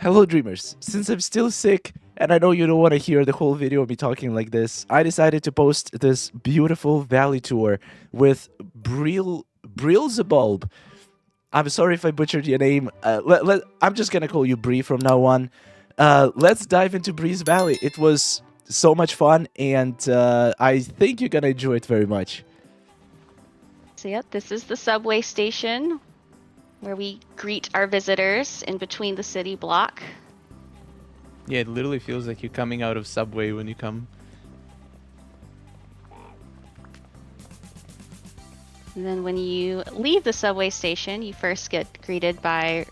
Hello, dreamers. Since I'm still sick and I know you don't want to hear the whole video of me talking like this, I decided to post this beautiful valley tour with Brilzebulb. I'm sorry if I butchered your name. I'm just gonna call you Bree from now on. Let's dive into Bree's Valley. It was so much fun, and I think you're gonna enjoy it very much. So yep, this is the subway station where we greet our visitors in between the city block. Yeah, it literally feels like you're coming out of Subway when you come. And then when you leave the subway station, you first get greeted by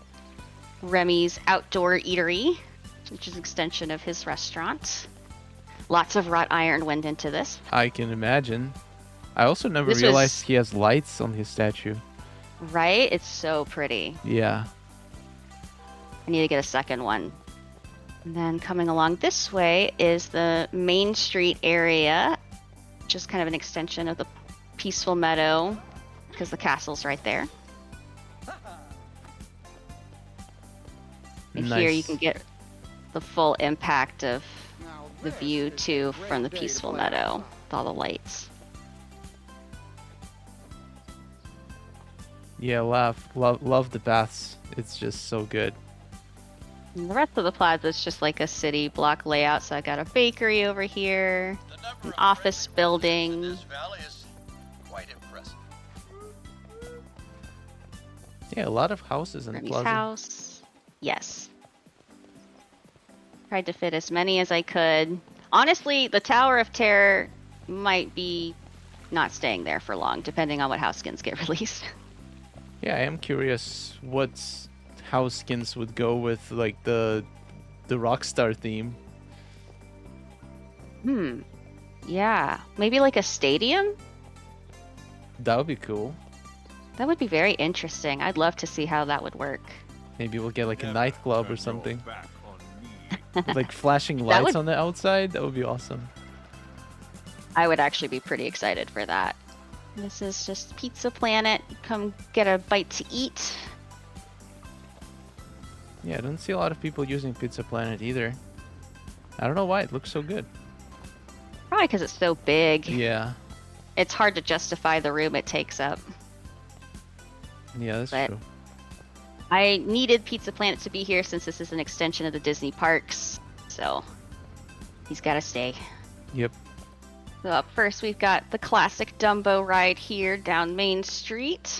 Remy's Outdoor Eatery, which is an extension of his restaurant. Lots of wrought iron went into this. I can imagine. I also never This realized was- he has lights on his statue. Right? It's so pretty. Yeah. I need to get a second one. And then coming along this way is the Main Street area, which is kind of an extension of the peaceful meadow because the castle's right there. And here you Nice. can get the full impact of the view too from the peaceful meadow with all the lights. Yeah, love the baths. It's just so good. And the rest of the plaza is just like a city block layout. So I got a bakery over here, an office building. This valley is quite impressive. Yeah, a lot of houses in the Remy's plaza. house. Yes. Tried to fit as many as I could. Honestly, the Tower of Terror might be not staying there for long, depending on what house skins get released. Yeah, I am curious what house skins would go with like the Rockstar theme. Yeah. Maybe like a stadium? That would be cool. That would be very interesting. I'd love to see how that would work. Maybe we'll get like a nightclub or something. Back on me. With, like flashing lights would- on the outside. That would be awesome. I would actually be pretty excited for that. This is just Pizza Planet. Come get a bite to eat. Yeah, I don't see a lot of people using Pizza Planet either. I don't know why it looks so good. Probably because it's so big. Yeah, It's hard to justify the room it takes up. yeah, that's But- true. I needed Pizza Planet to be here since this is an extension of the Disney parks. So he's got to stay. Yep. So up first, we've got the classic Dumbo ride here down Main Street.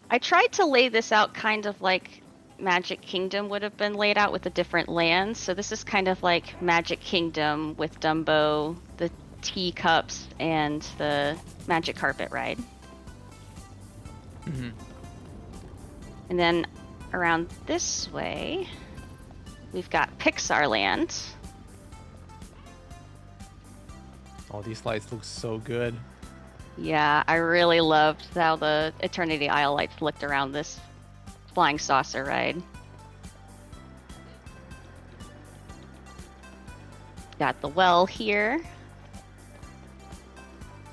I tried to lay this out kind of like Magic Kingdom would have been laid out with the different lands. So this is kind of like Magic Kingdom with Dumbo, the teacups, and the Magic Carpet ride. Hmm. And then around this way, we've got Pixar Land. All these lights look so good. Yeah, I really loved how the Eternity Isle lights looked around this flying saucer ride. Got the well here.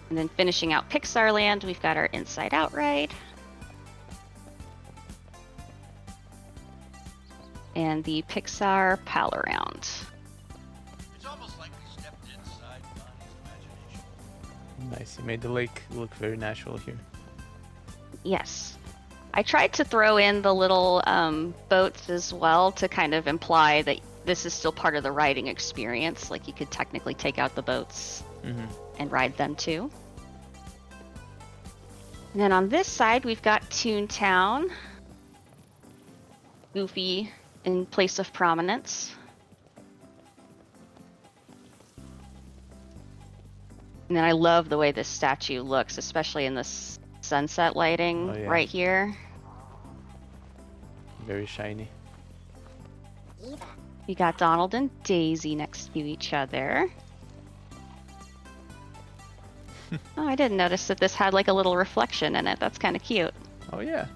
And then finishing out Pixar Land, we've got our Inside Out ride. And the Pixar Pal Around. It's almost like we stepped inside Bonnie's imagination. Nice. You made the lake look very natural here. Yes. I tried to throw in the little boats as well to kind of imply that this is still part of the riding experience. Like you could technically take out the boats Hmm. and ride them too. And then on this side, we've got Toontown. Goofy in place of prominence. And then I love the way this statue looks, especially in this sunset lighting Oh, yeah. right here. Very shiny. We got Donald and Daisy next to each other. Oh, I didn't notice that this had like a little reflection in it. That's kind of cute. Oh yeah.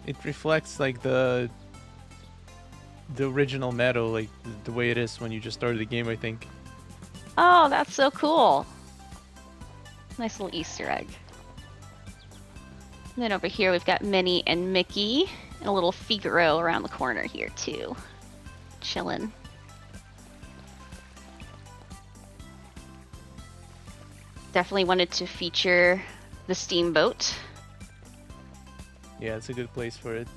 It reflects like the original meadow, like the way it is when you just started the game, I think. Oh, that's so cool. Nice little Easter egg. And then over here we've got Minnie and Mickey, and a little Figaro around the corner here too. Chillin'. Definitely wanted to feature the steamboat. Yeah, it's a good place for it.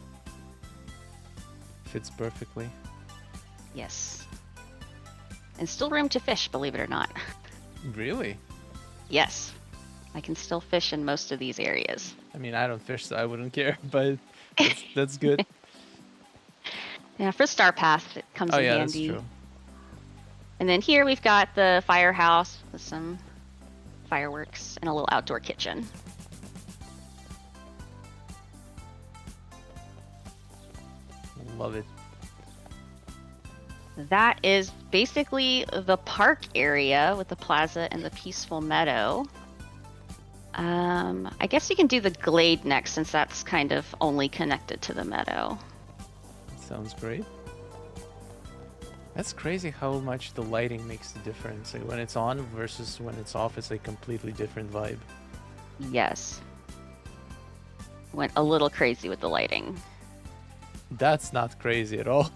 Fits perfectly. Yes. And still room to fish, believe it or not. Really? Yes. I can still fish in most of these areas. I mean, I don't fish, so I wouldn't care, but that's good. Yeah, for Star Path, it comes Oh in yeah, handy. that's true. And then here we've got the firehouse with some fireworks and a little outdoor kitchen. Love it. That is basically the park area with the plaza and the peaceful meadow. I guess you can do the glade next since that's kind of only connected to the meadow. Sounds great. That's crazy how much the lighting makes the difference. Like when it's on versus when it's off, it's like completely different vibe. Yes. Went a little crazy with the lighting. That's not crazy at all.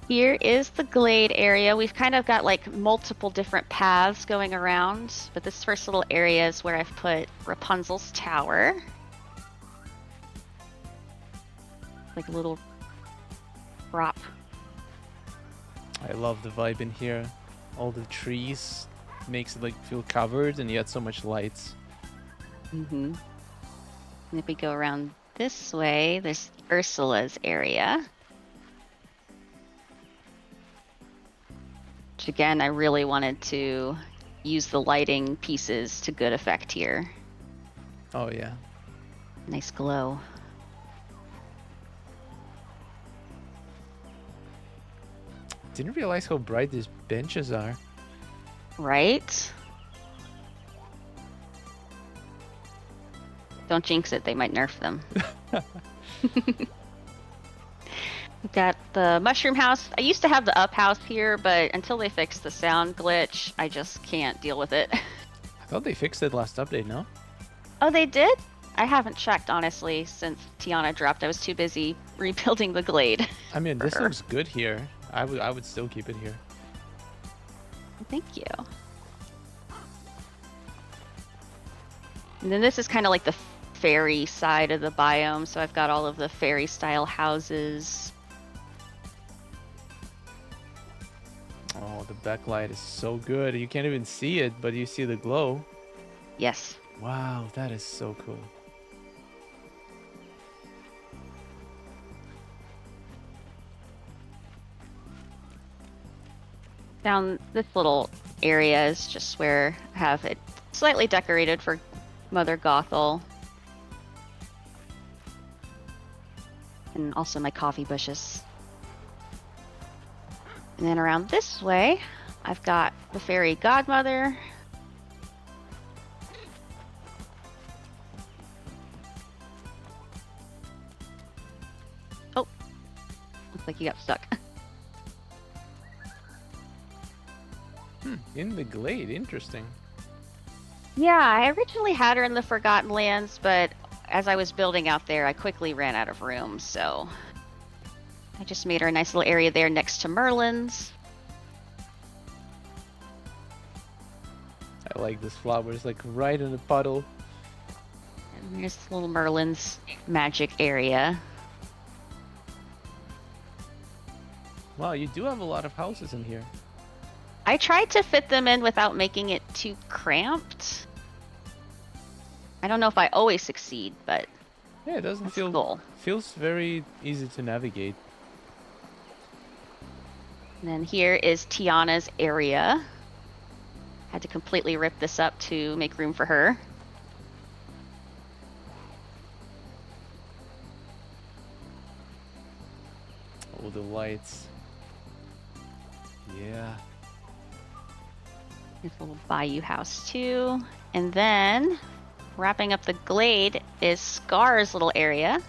Here is the glade area. We've kind of got like multiple different paths going around, but this first little area is where I've put Rapunzel's tower. Like a little prop. I love the vibe in here. All the trees makes it like feel covered, and yet so much lights. Mm-hmm. And if we go around this way, there's Ursula's area. Which again, I really wanted to use the lighting pieces to good effect here. Oh yeah. Nice glow. Didn't realize how bright these benches are. Right? Don't jinx it, they might nerf them. We've got the mushroom house. I used to have the up house here, but until they fix the sound glitch, I just can't deal with it. I thought they fixed it last update, no? Oh, they did? I haven't checked, honestly, since Tiana dropped. I was too busy rebuilding the glade. I mean, this Sure. looks good here. I would still keep it here. Thank you. And then this is kind of like the fairy side of the biome, so I've got all of the fairy style houses. Oh, the backlight is so good. You can't even see it, but you see the glow. Yes. Wow, that is so cool. Down this little area is just where I have it slightly decorated for Mother Gothel. And also my coffee bushes. And then around this way, I've got the fairy godmother. Oh, looks like you got stuck. In the glade, interesting. Yeah, I originally had her in the Forgotten Lands, but as I was building out there, I quickly ran out of room, so I just made her a nice little area there next to Merlin's. I like this flower. It's like right in the puddle. And here's little Merlin's magic area. Wow, you do have a lot of houses in here. I tried to fit them in without making it too cramped. I don't know if I always succeed, but Yeah, it doesn't that's feel cool. feels very easy to navigate. And then here is Tiana's area. Had to completely rip this up to make room for her. Oh, the lights. Yeah. Here's a little bayou house too. And then wrapping up the glade is Scar's little area.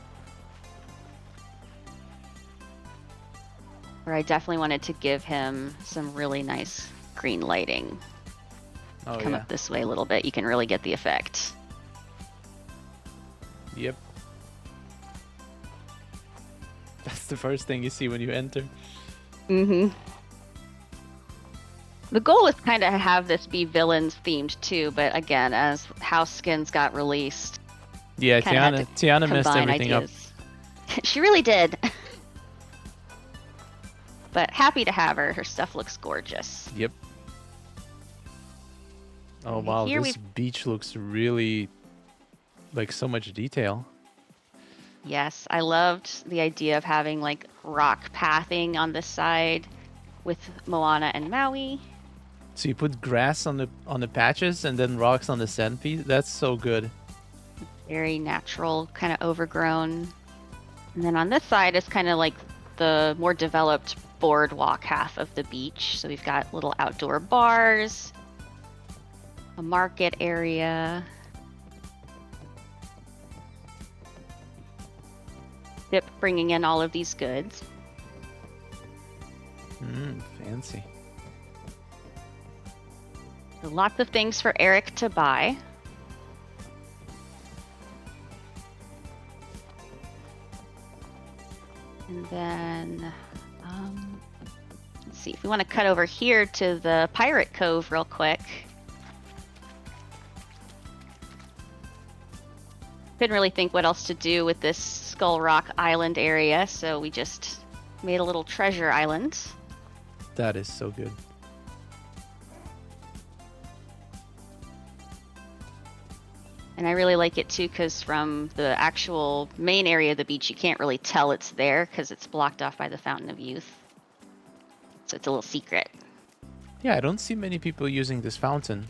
Where I definitely wanted to give him some really nice green lighting. Oh Come yeah. up this way a little bit, you can really get the effect. Yep. That's the first thing you see when you enter. Mm-hmm. The goal is kind of have this be villains themed too, but again, as house skins got released, Yeah, kind of had to Tiana messed combine everything up. ideas. She really did. But happy to have her. Her stuff looks gorgeous. Yep. Oh And wow, here this beach looks really like so much detail. Yes, I loved the idea of having like rock pathing on this side with Moana and Maui. So you put grass on the patches and then rocks on the sand piece. That's so good. Very natural, kind of overgrown. And then on this side is kind of like the more developed boardwalk half of the beach. So we've got little outdoor bars, a market area. Dip bringing in all of these goods. Fancy. So lots of things for Eric to buy. And then, let's see, if we want to cut over here to the Pirate Cove real quick. Couldn't really think what else to do with this Skull Rock Island area, so we just made a little treasure island. That is so good. And I really like it too because from the actual main area of the beach, you can't really tell it's there because it's blocked off by the Fountain of Youth. So it's a little secret. Yeah, I don't see many people using this fountain.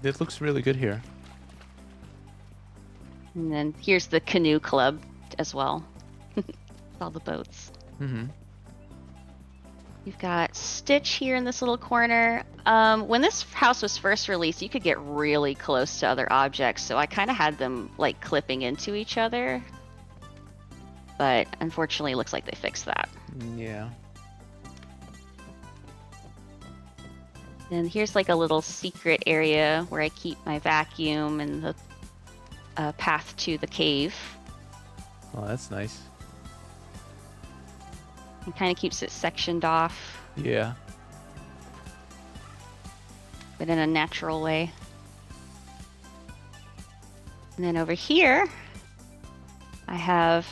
It looks really good here. And then here's the canoe club as well. All the boats. Mm-hmm. You've got Stitch here in this little corner. When this house was first released, you could get really close to other objects, so I kind of had them like clipping into each other. But unfortunately, it looks like they fixed that. Yeah. And here's like a little secret area where I keep my vacuum and the path to the cave. Oh, that's nice. It kind of keeps it sectioned off, Yeah. but in a natural way. And then over here, I have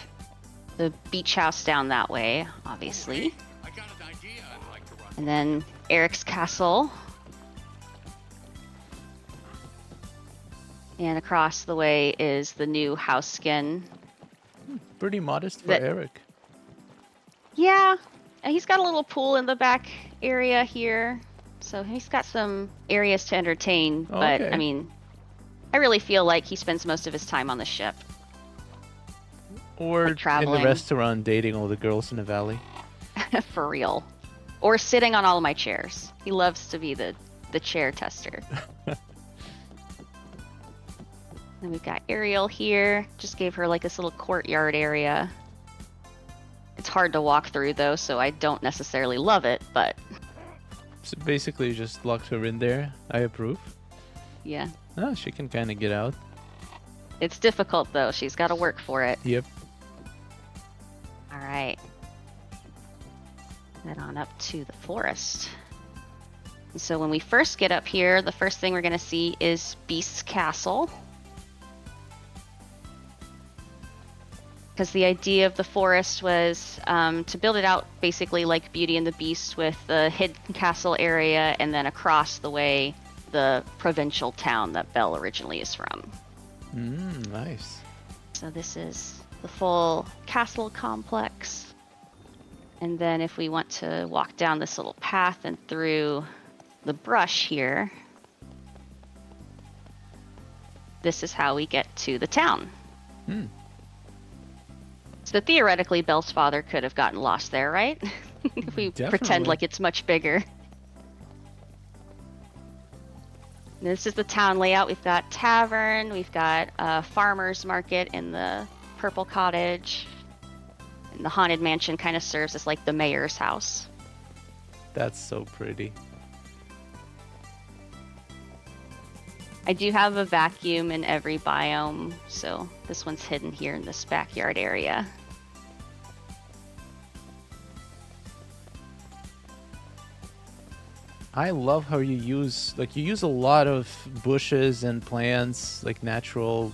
the beach house down that way, obviously. I got an idea I'd like to run. And then Eric's castle. And across the way is the new house skin. Pretty modest for That- Eric. Yeah, and he's got a little pool in the back area here. So he's got some areas to entertain. But, Okay. I mean, I really feel like he spends most of his time on the ship. Or in the traveling. restaurant dating all the girls in the valley. For real. Or sitting on all of my chairs. He loves to be the chair tester. Then we've got Ariel here. Just gave her like this little courtyard area. It's hard to walk through though, so I don't necessarily love it, but So basically you just locked her in there. I approve. yeah. Ah, she can kind of get out. It's difficult though. She's got to work for it. Yep. All right. Head on up to the forest. And so when we first get up here, the first thing we're going to see is Beast's Castle. Because the idea of the forest was to build it out basically like Beauty and the Beast with the hidden castle area and then across the way the provincial town that Belle originally is from. Nice. So this is the full castle complex. And then if we want to walk down this little path and through the brush here, this is how we get to the town. Hmm. So theoretically, Belle's father could have gotten lost there, right? If we Definitely. pretend like it's much bigger. This is the town layout. We've got tavern, we've got a farmer's market in the purple cottage. And the haunted mansion kind of serves as like the mayor's house. That's so pretty. I do have a vacuum in every biome, so this one's hidden here in this backyard area. I love how you use a lot of bushes and plants, like natural,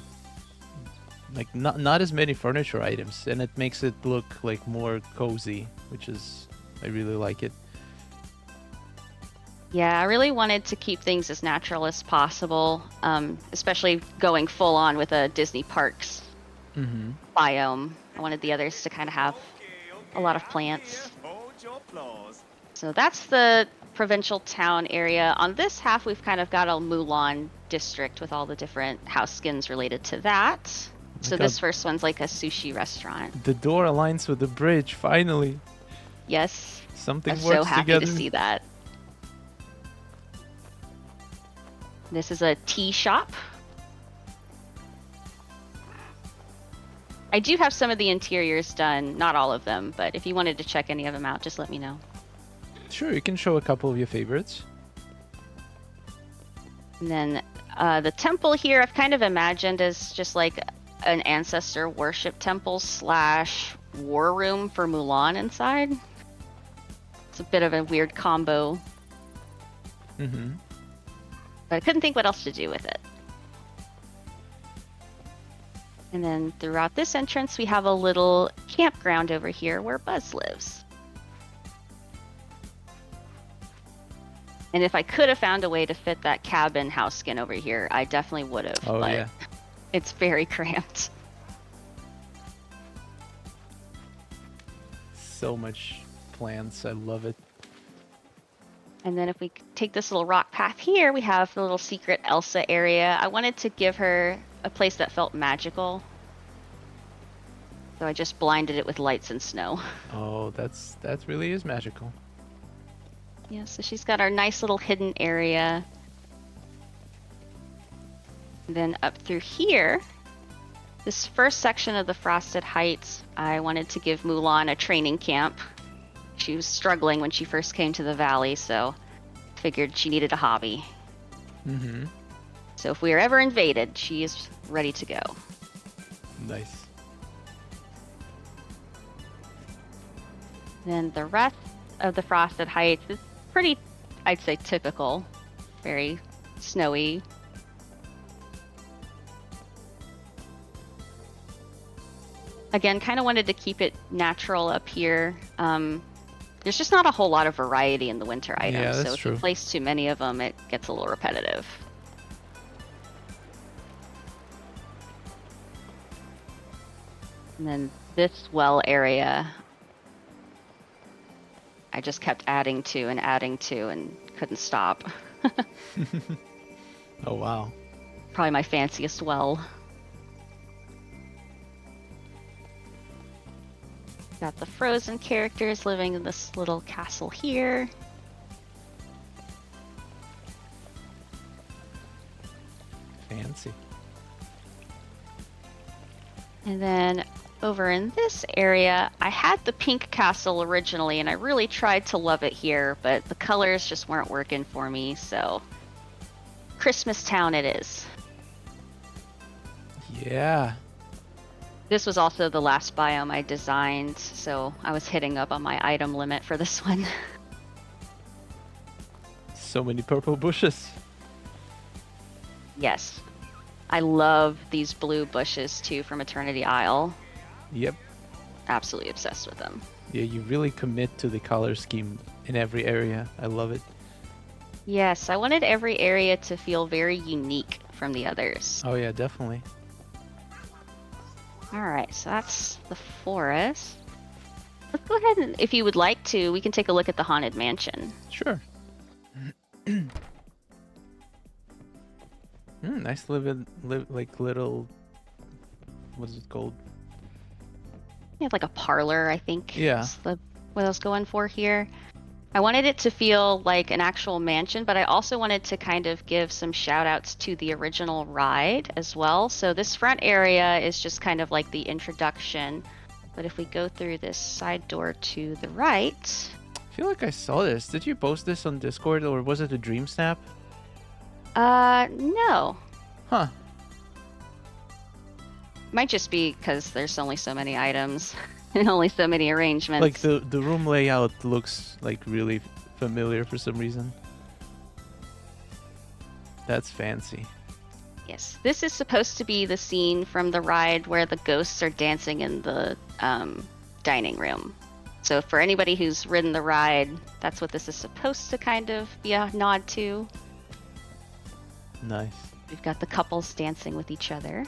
like not as many furniture items, and it makes it look like more cozy, which is I really like it. Yeah, I really wanted to keep things as natural as possible, especially going full on with a Disney Parks Mm-hmm. biome. I wanted the others to kind of have a lot of plants. So that's the provincial town area. On this half, we've kind of got a Mulan district with all the different house skins related to that. So this first one's like a sushi restaurant. The door aligns with the bridge, finally. Yes. Something I'm works so happy together. to see that. This is a tea shop. I do have some of the interiors done, not all of them, but if you wanted to check any of them out, just let me know. Sure, you can show a couple of your favorites. And then the temple here, I've kind of imagined as just like an ancestor worship temple / war room for Mulan inside. It's a bit of a weird combo, Mm-hmm. but I couldn't think what else to do with it. And then throughout this entrance, we have a little campground over here where Buzz lives. And if I could have found a way to fit that cabin house skin over here, I definitely would have. Oh, but yeah. it's very cramped. So much plants. I love it. And then if we take this little rock path here, we have the little secret Elsa area. I wanted to give her a place that felt magical. So I just blinded it with lights and snow. Oh, that really is magical. Yeah, so she's got our nice little hidden area. And then up through here, this first section of the Frosted Heights, I wanted to give Mulan a training camp. She was struggling when she first came to the valley, so figured she needed a hobby. Mm-hmm. So if we are ever invaded, she is ready to go. Nice. Then the rest of the Frosted Heights is pretty, I'd say, typical. Very snowy. Again, kind of wanted to keep it natural up here. There's just not a whole lot of variety in the winter items, Yeah, that's so if true. you place too many of them, it gets a little repetitive. And then this well area, I just kept adding to and couldn't stop. Oh, wow. Probably my fanciest well. Got the Frozen characters living in this little castle here. Fancy. And then over in this area, I had the pink castle originally, and I really tried to love it here, but the colors just weren't working for me, so Christmas Town it is. Yeah. This was also the last biome I designed, so I was hitting up on my item limit for this one. So many purple bushes. Yes. I love these blue bushes too from Eternity Isle. Yep. Absolutely obsessed with them. Yeah, you really commit to the color scheme in every area. I love it. Yes, I wanted every area to feel very unique from the others. Oh, yeah, definitely. Alright, so that's the forest. Let's go ahead and, if you would like to, we can take a look at the Haunted Mansion. Sure. Nice like little, what is it called? Yeah, like a parlor, I think. Yeah. Is what I was going for here. I wanted it to feel like an actual mansion, but I also wanted to kind of give some shout outs to the original ride as well. So this front area is just kind of like the introduction. But if we go through this side door to the right, I feel like I saw this. Did you post this on Discord or was it a Dream Snap? No. Huh. Might just be because there's only so many items and only so many arrangements. Like the room layout looks like really familiar for some reason. That's fancy. Yes, this is supposed to be the scene from the ride where the ghosts are dancing in the dining room. So for anybody who's ridden the ride, that's what this is supposed to kind of be a nod to. Nice. We've got the couples dancing with each other.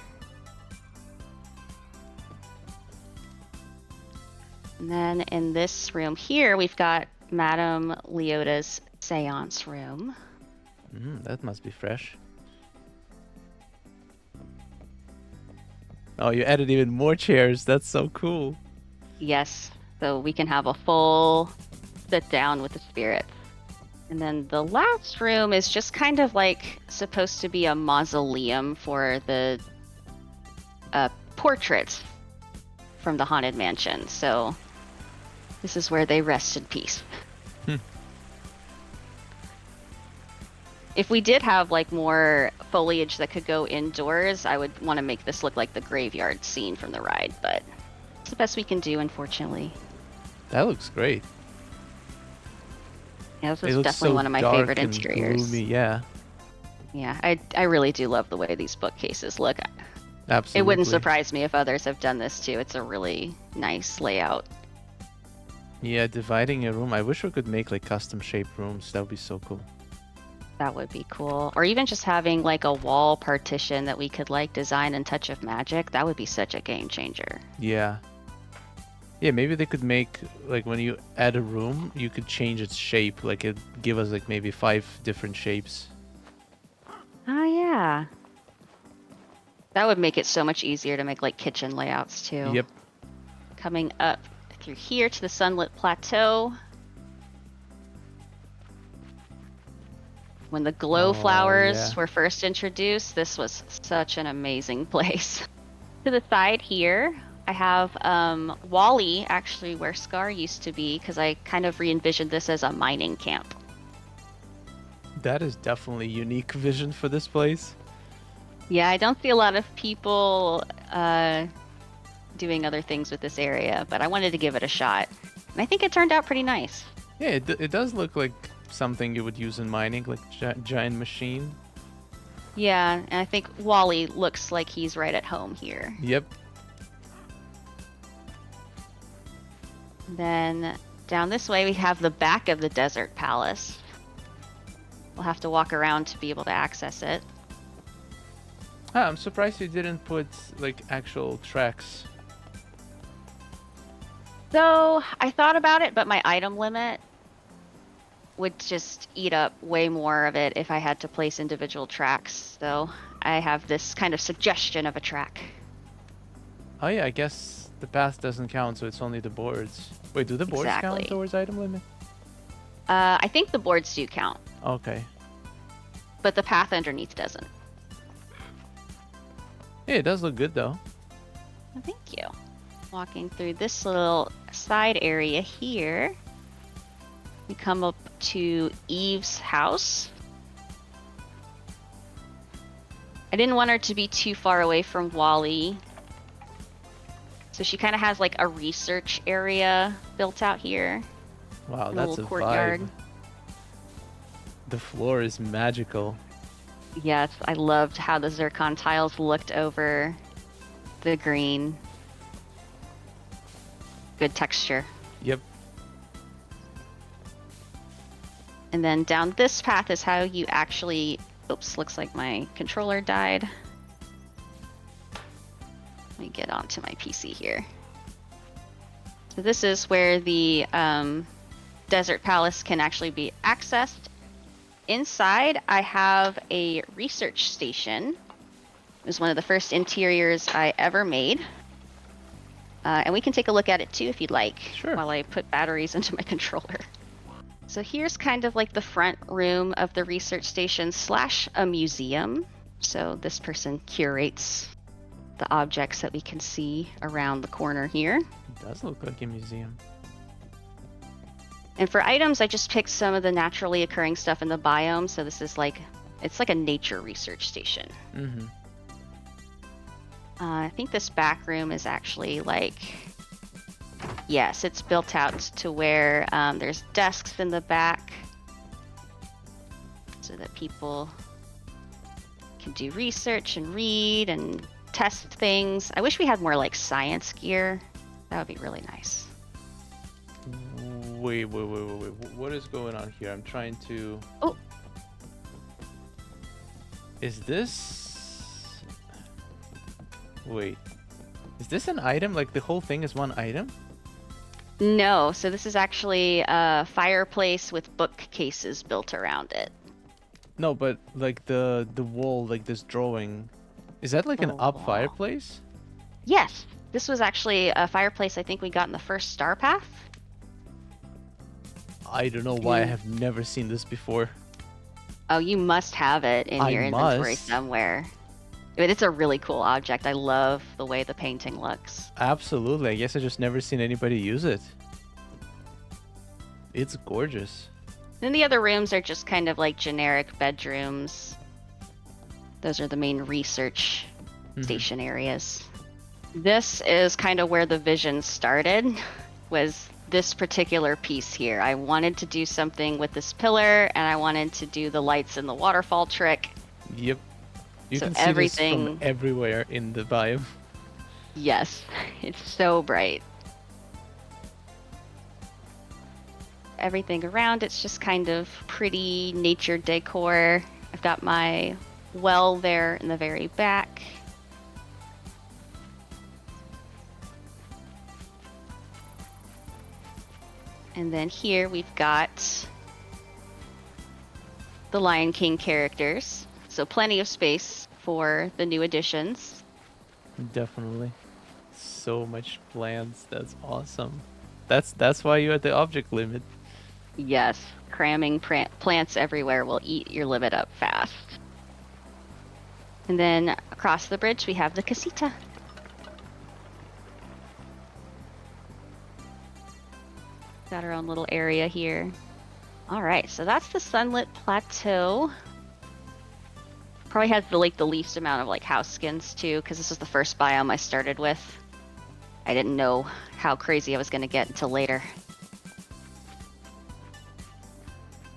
And then in this room here, we've got Madame Leota's seance room. That must be fresh. Oh, you added even more chairs. That's so cool. Yes, so we can have a full sit down with the spirits. And then the last room is just kind of like supposed to be a mausoleum for the portraits from the Haunted Mansion. So this is where they rest in peace. If we did have like more foliage that could go indoors, I would want to make this look like the graveyard scene from the ride, but it's the best we can do, unfortunately. That looks great. Yeah, this It is looks definitely so one of my dark favorite and interiors. gloomy, yeah, Yeah, I really do love the way these bookcases look. absolutely. It wouldn't surprise me if others have done this too. It's a really nice layout. Yeah, dividing a room. I wish we could make like custom shaped rooms. That would be so cool. That would be cool. Or even just having like a wall partition that we could like design in Touch of Magic. That would be such a game changer. Yeah. Yeah, maybe they could make like when you add a room, you could change its shape. Like it give us like maybe 5 different shapes. Oh yeah. That would make it so much easier to make like kitchen layouts too. Yep. Coming up through here to the Sunlit Plateau. When the glow Oh, flowers yeah. were first introduced, this was such an amazing place. To the side here, I have Wally, actually where Scar used to be, because I kind of re-envisioned this as a mining camp. That is definitely unique vision for this place. Yeah, I don't see a lot of people doing other things with this area, but I wanted to give it a shot. And I think it turned out pretty nice. Yeah, it does look like something you would use in mining, like giant machine. Yeah, and I think Wally looks like he's right at home here. Yep. Then down this way we have the back of the Desert Palace. We'll have to walk around to be able to access it. I'm surprised you didn't put like actual tracks. So I thought about it, but my item limit would just eat up way more of it if I had to place individual tracks. So I have this kind of suggestion of a track. Oh yeah, I guess the path doesn't count, so it's only the boards. Wait, do the boards Exactly. count towards item limit? I think the boards do count, Okay. but the path underneath doesn't. Yeah, it does look good though. Well, thank you. Walking through this little side area here, we come up to Eve's house. I didn't want her to be too far away from Wally. So she kind of has like a research area built out here. Wow, in that's a little courtyard. vibe. The floor is magical. Yes, I loved how the zircon tiles looked over the green. Good texture. Yep. And then down this path is how you actually... Oops, looks like my controller died. Let me get onto my PC here. So this is where the Desert Palace can actually be accessed. Inside, I have a research station. It was one of the first interiors I ever made. And we can take a look at it too if you'd like, Sure. while I put batteries into my controller. So here's kind of like the front room of the research station / a museum. So this person curates the objects that we can see around the corner here. It does look like a museum. And for items, I just picked some of the naturally occurring stuff in the biome. So this is like It's like a nature research station. Mm-hmm. I think this back room is actually like, yes, it's built out to where there's desks in the back so that people can do research and read and test things. I wish we had more like science gear. That would be really nice. Wait. What is going on here? I'm trying to... Oh. Is this... Wait. Is this an item? Like the whole thing is one item? No, so this is actually a fireplace with bookcases built around it. No, but like the wall, like this drawing, is that like an The up wall. fireplace? Yes, this was actually a fireplace I think we got in the first Star Path. I don't know why I Mm. have never seen this before. Oh, you must have it in I your inventory must. somewhere. But it's a really cool object. I love the way the painting looks. Absolutely. I guess I just never seen anybody use it. It's gorgeous. Then the other rooms are just kind of like generic bedrooms. Those are the main research Mhm. station areas. This is kind of where the vision started, was this particular piece here. I wanted to do something with this pillar, and I wanted to do the lights in the waterfall trick. Yep. You So can see this from everything- everywhere in the biome. Yes, it's so bright. Everything around it's just kind of pretty nature decor. I've got my well there in the very back. And then here we've got the Lion King characters. So plenty of space for the new additions. Definitely. So much plants. That's awesome. That's why you're at the object limit. Yes, cramming plants everywhere will eat your limit up fast. And then across the bridge we have the casita. Got our own little area here. All right, so that's the Sunlit Plateau. Probably has the least amount of like house skins too, because this was the first biome I started with. I didn't know how crazy I was going to get until later.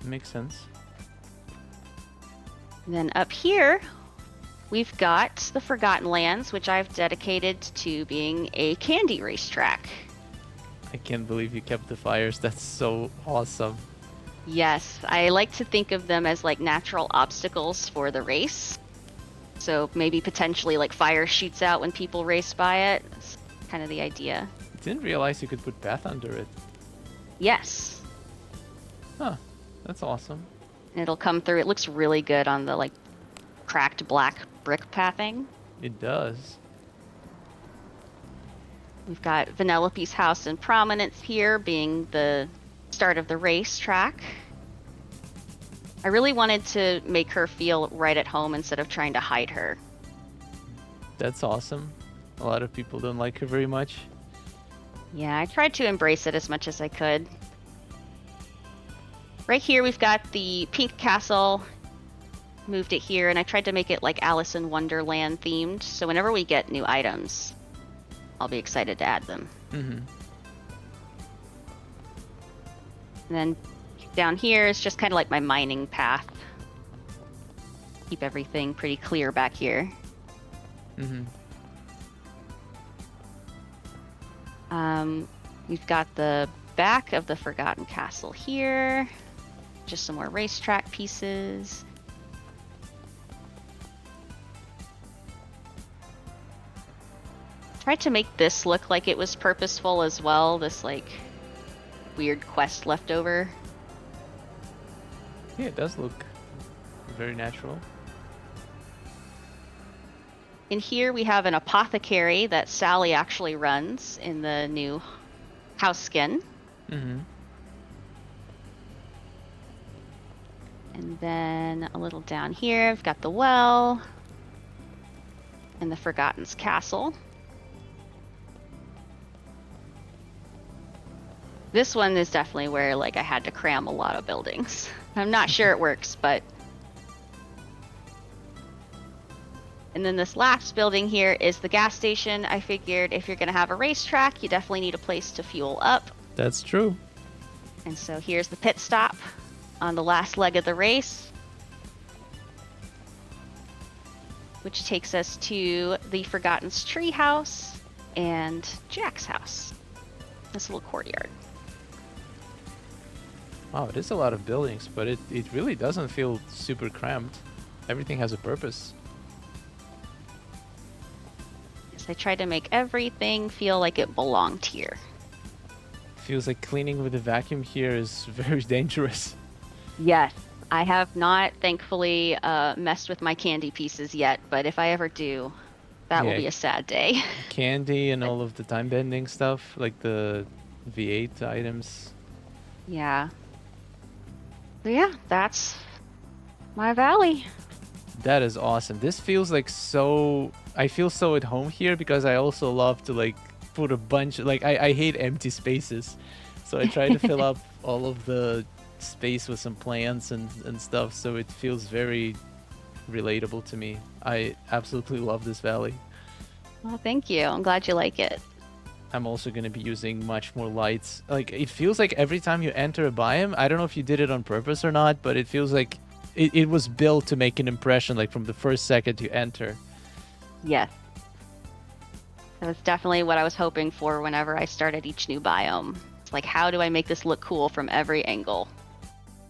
Makes sense. And then up here, we've got the Forgotten Lands, which I've dedicated to being a candy racetrack. I can't believe you kept the fires. That's so awesome. Yes, I like to think of them as like natural obstacles for the race. So maybe potentially like fire shoots out when people race by it. That's kind of the idea. Didn't realize you could put path under it. Yes, Huh. That's awesome. and it'll come through. It looks really good on the like cracked black brick pathing. It does. We've got Vanellope's house in prominence here, being the start of the racetrack. I really wanted to make her feel right at home instead of trying to hide her. That's awesome. A lot of people don't like her very much. Yeah, I tried to embrace it as much as I could. Right here we've got the pink castle. Moved it here, and I tried to make it like Alice in Wonderland themed, so whenever we get new items, I'll be excited to add them. Mm-hmm. And then down here is just kind of like my mining path. Keep everything pretty clear back here. Mm-hmm. We've got the back of the Forgotten Castle here. Just some more racetrack pieces. Tried to make this look like it was purposeful as well. This like weird quest leftover. Yeah, it does look very natural. In here we have an apothecary that Sally actually runs in the new house skin. Mm-hmm. And then a little down here, I've got the well and the Forgotten's castle. This one is definitely where like I had to cram a lot of buildings. I'm not sure it works, but And then this last building here is the gas station. I figured if you're going to have a racetrack, you definitely need a place to fuel up. That's true. And so here's the pit stop on the last leg of the race, which takes us to the Forgotten's treehouse and Jack's house. This little courtyard. Wow, it is a lot of buildings, but it really doesn't feel super cramped. Everything has a purpose. Yes, I tried to make everything feel like it belonged here. Feels like cleaning with a vacuum here is very dangerous. Yes, I have not, thankfully, messed with my candy pieces yet, but if I ever do, that will Yeah. be a sad day. Candy and all of the time bending stuff, like the V8 items. Yeah. So yeah, that's my valley. That is awesome. This feels like so... I feel so at home here because I also love to like put a bunch... Like I hate empty spaces. So I try to fill up all of the space with some plants and stuff, so it feels very relatable to me. I absolutely love this valley. Well, thank you. I'm glad you like it. I'm also going to be using much more lights. Like, it feels like every time you enter a biome, I don't know if you did it on purpose or not, but it feels like it was built to make an impression, like from the first second you enter. Yes. That was definitely what I was hoping for whenever I started each new biome. It's like, how do I make this look cool from every angle?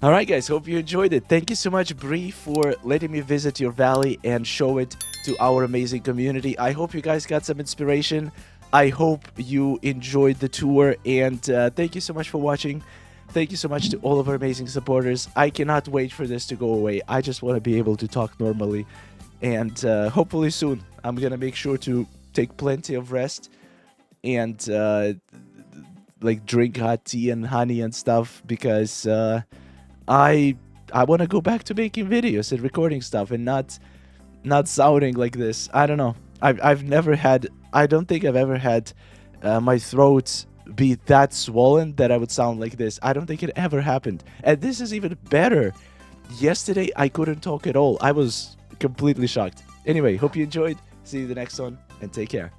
All right, guys, hope you enjoyed it. Thank you so much, Bree, for letting me visit your valley and show it to our amazing community. I hope you guys got some inspiration. I hope you enjoyed the tour, and thank you so much for watching. Thank you so much to all of our amazing supporters. I cannot wait for this to go away. I just want to be able to talk normally, and hopefully soon. I'm going to make sure to take plenty of rest and like drink hot tea and honey and stuff, because I want to go back to making videos and recording stuff and not sounding like this. I don't know. I've never had... I don't think I've ever had my throat be that swollen that I would sound like this. I don't think it ever happened. And this is even better. Yesterday, I couldn't talk at all. I was completely shocked. Anyway, hope you enjoyed. See you the next one, and take care.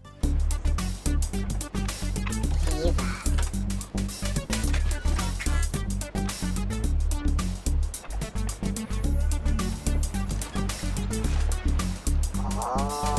Ah.